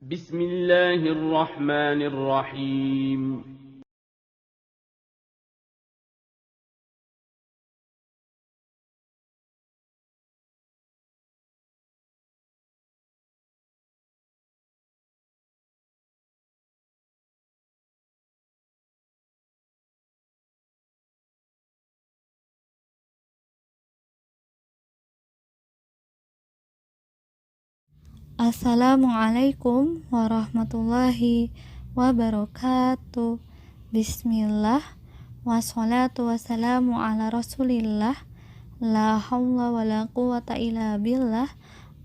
بسم الله الرحمن الرحيم. Assalamualaikum warahmatullahi wabarakatuh. Bismillah, wassalatu wassalamu ala rasulillah, la hawla wa la quwata illa billah,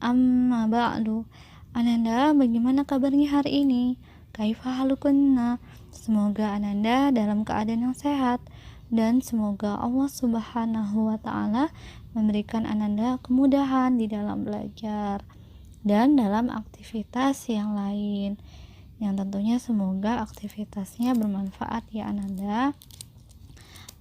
amma ba'du. Ananda, bagaimana kabarnya hari ini? Kaifa halukunna? Semoga Ananda dalam keadaan yang sehat, dan semoga Allah subhanahu wa ta'ala memberikan Ananda kemudahan di dalam belajar dan dalam aktivitas yang lain, yang tentunya semoga aktivitasnya bermanfaat ya Ananda.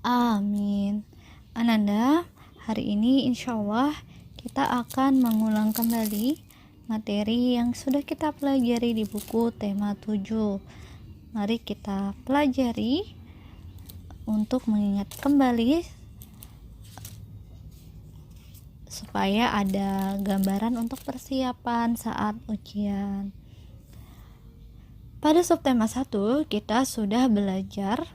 Amin. Ananda, hari ini insya Allah kita akan mengulang kembali materi yang sudah kita pelajari di buku tema 7. Mari kita pelajari untuk mengingat kembali supaya ada gambaran untuk persiapan saat ujian. Pada subtema 1 kita sudah belajar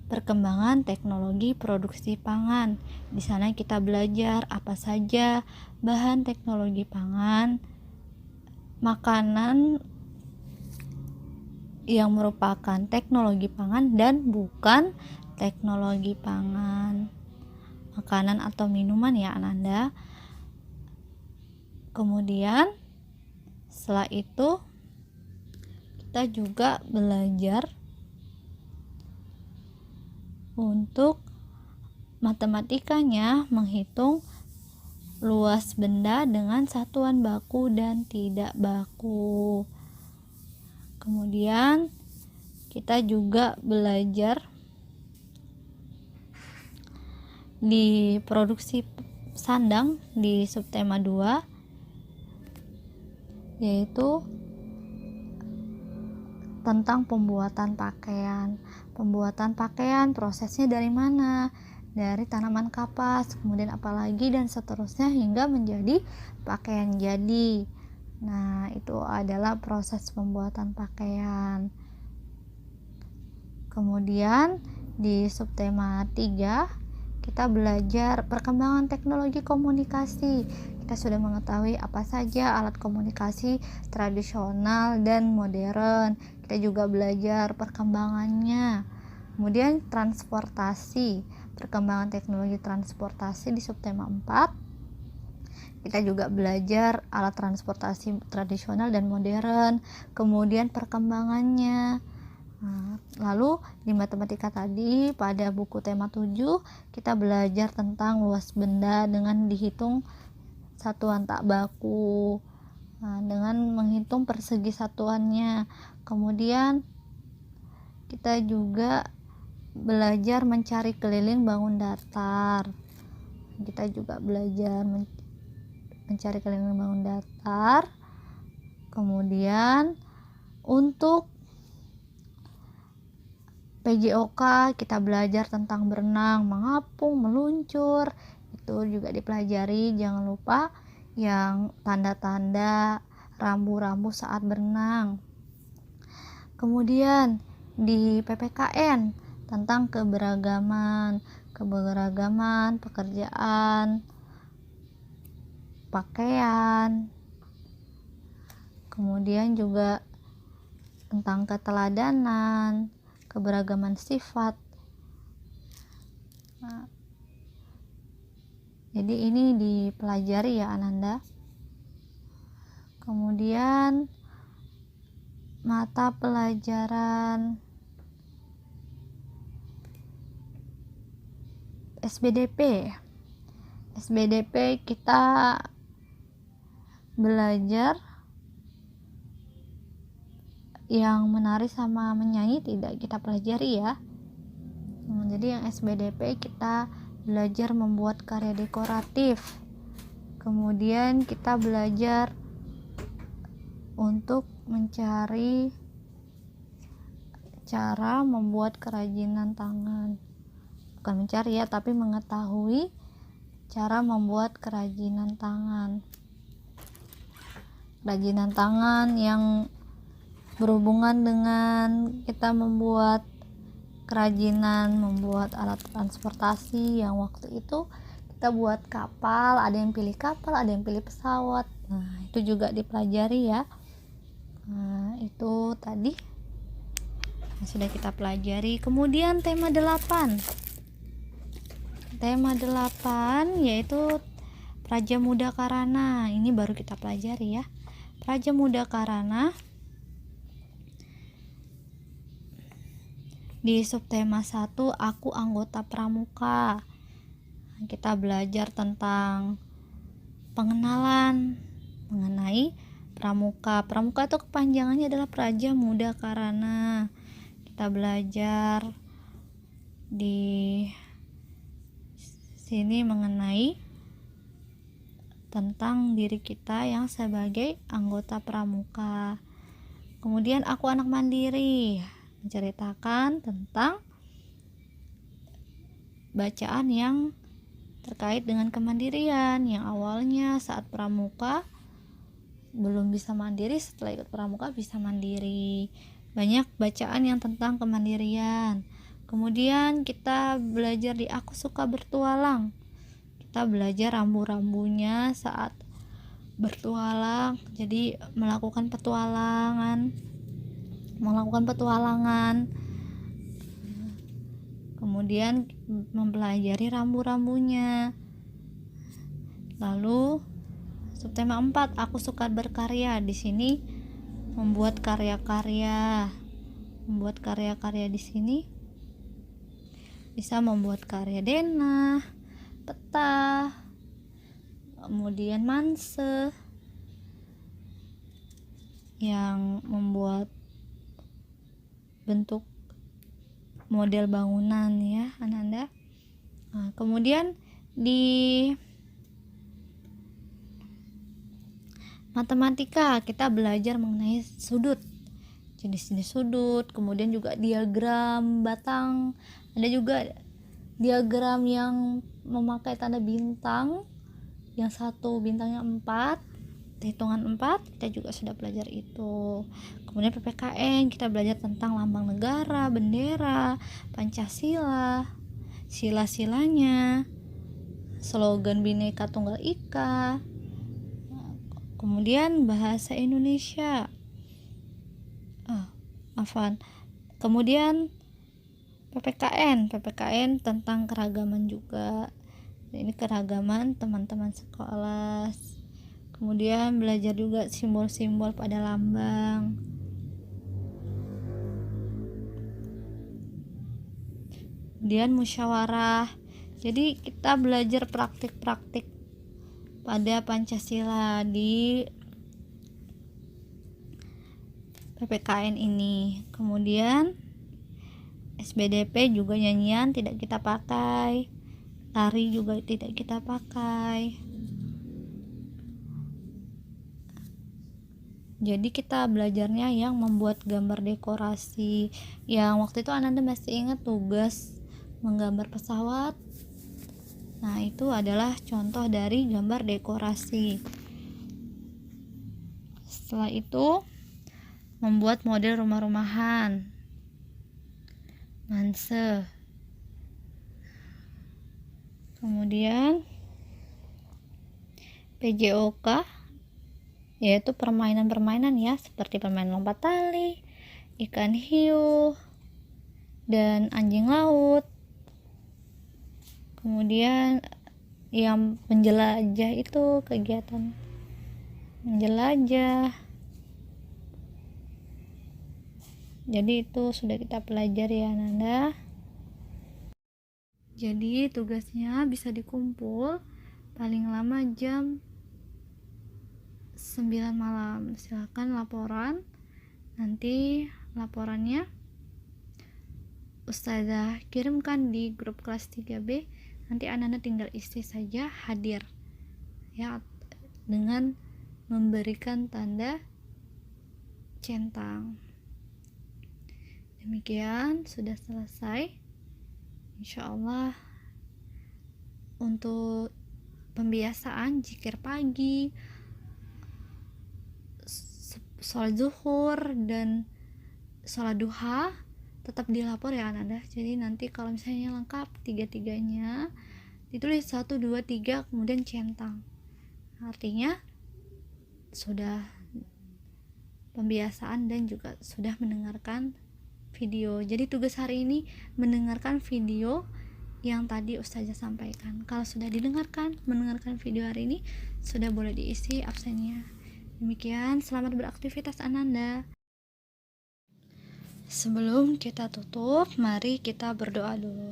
perkembangan teknologi produksi pangan. Di sana kita belajar apa saja bahan teknologi pangan, makanan yang merupakan teknologi pangan dan bukan teknologi pangan, makanan atau minuman ya Ananda. Kemudian setelah itu kita juga belajar untuk matematikanya, menghitung luas benda dengan satuan baku dan tidak baku. Kemudian kita juga belajar di produksi sandang di subtema 2, yaitu tentang pembuatan pakaian. Pembuatan pakaian prosesnya dari mana? Dari tanaman kapas, kemudian apalagi dan seterusnya hingga menjadi pakaian jadi. Nah, itu adalah proses pembuatan pakaian. Kemudian di subtema 3 kita belajar perkembangan teknologi komunikasi. Kita sudah mengetahui apa saja alat komunikasi tradisional dan modern. Kita juga belajar perkembangannya. Kemudian transportasi, perkembangan teknologi transportasi di subtema 4. Kita juga belajar alat transportasi tradisional dan modern, kemudian perkembangannya. Lalu di matematika tadi pada buku tema 7 kita belajar tentang luas benda dengan dihitung satuan tak baku, dengan menghitung persegi satuannya. Kemudian kita juga belajar mencari keliling bangun datar. Kita juga belajar mencari keliling bangun datar. Kemudian untuk PJOK kita belajar tentang berenang, mengapung, meluncur. Itu juga dipelajari. Jangan lupa yang tanda-tanda rambu-rambu saat berenang. Kemudian di PPKN tentang keberagaman pekerjaan, pakaian. Kemudian juga tentang keteladanan, keberagaman sifat. Jadi ini dipelajari ya Ananda. Kemudian mata pelajaran SBDP kita belajar yang menari sama menyanyi tidak kita pelajari ya. Jadi yang SBDP kita belajar membuat karya dekoratif. Kemudian kita belajar untuk mencari cara membuat kerajinan tangan. Bukan mencari ya, tapi mengetahui cara membuat kerajinan tangan. Kerajinan tangan yang berhubungan dengan kita membuat kerajinan, membuat alat transportasi yang waktu itu kita buat kapal, ada yang pilih kapal, ada yang pilih pesawat. Nah, itu juga dipelajari ya. Nah, itu tadi yang sudah kita pelajari. Kemudian tema 8. Tema 8 yaitu Praja Muda Karana. Ini baru kita pelajari ya. Praja Muda Karana. Di subtema 1, aku anggota pramuka. Kita belajar tentang pengenalan mengenai pramuka. Pramuka itu kepanjangannya adalah Praja Muda Karana. Kita belajar di sini mengenai tentang diri kita yang sebagai anggota pramuka. Kemudian aku anak mandiri, menceritakan tentang bacaan yang terkait dengan kemandirian, yang awalnya saat pramuka belum bisa mandiri, setelah ikut pramuka bisa mandiri. Banyak bacaan yang tentang kemandirian. Kemudian kita belajar di Aku Suka Bertualang. Kita belajar rambu-rambunya saat bertualang, jadi melakukan petualangan. Kemudian mempelajari rambu-rambunya. Lalu subtema 4, aku suka berkarya. Di sini membuat karya-karya di sini bisa membuat karya denah, peta, kemudian manse yang membuat bentuk model bangunan ya Ananda. Nah, kemudian di matematika kita belajar mengenai sudut, jenis-jenis sudut, kemudian juga diagram batang, ada juga diagram yang memakai tanda bintang, yang satu bintangnya 4, hitungan 4, kita juga sudah belajar itu. Kemudian PPKN kita belajar tentang lambang negara, bendera, Pancasila, sila-silanya, slogan Bhinneka Tunggal Ika. Kemudian bahasa Indonesia, kemudian PPKN tentang keragaman juga. Ini keragaman teman-teman sekolah. Kemudian belajar juga simbol-simbol pada lambang. Kemudian musyawarah. Jadi kita belajar praktik-praktik pada Pancasila di PPKN ini. Kemudian SBDP juga nyanyian tidak kita pakai, tari juga tidak kita pakai. Jadi kita belajarnya yang membuat gambar dekorasi. Yang waktu itu Ananda masih ingat tugas menggambar pesawat. Nah, itu adalah contoh dari gambar dekorasi. Setelah itu membuat model rumah-rumahan, manse. Kemudian PJOK, yaitu permainan-permainan ya, seperti permainan lompat tali, ikan hiu, dan anjing laut. Kemudian yang menjelajah itu kegiatan menjelajah. Jadi itu sudah kita pelajari ya Nanda. Jadi tugasnya bisa dikumpul paling lama jam 9 malam. Silakan laporan. Nanti laporannya Ustazah kirimkan di grup kelas 3B. Nanti Ananda tinggal isi saja hadir ya, dengan memberikan tanda centang. Demikian sudah selesai. Insya Allah untuk pembiasaan zikir pagi, sholat zuhur, dan sholat duha tetap dilapor ya anak-anak. Jadi nanti kalau misalnya lengkap tiga-tiganya ditulis 1, 2, 3 kemudian centang. Artinya sudah pembiasaan dan juga sudah mendengarkan video. Jadi tugas hari ini mendengarkan video yang tadi Ustazah sampaikan. Kalau sudah mendengarkan video hari ini, sudah boleh diisi absennya. Demikian, selamat beraktivitas Ananda. Sebelum kita tutup, mari kita berdoa dulu.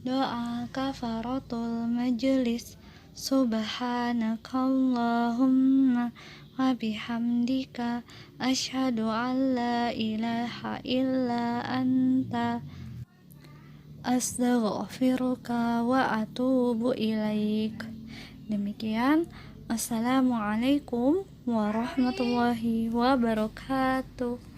Doa kafaratul majelis. Subhanakallahumma wa bihamdika asyhadu an la ilaha illa anta astaghfiruka wa atubu ilaik. Demikian, assalamualaikum warahmatullahi wabarakatuh.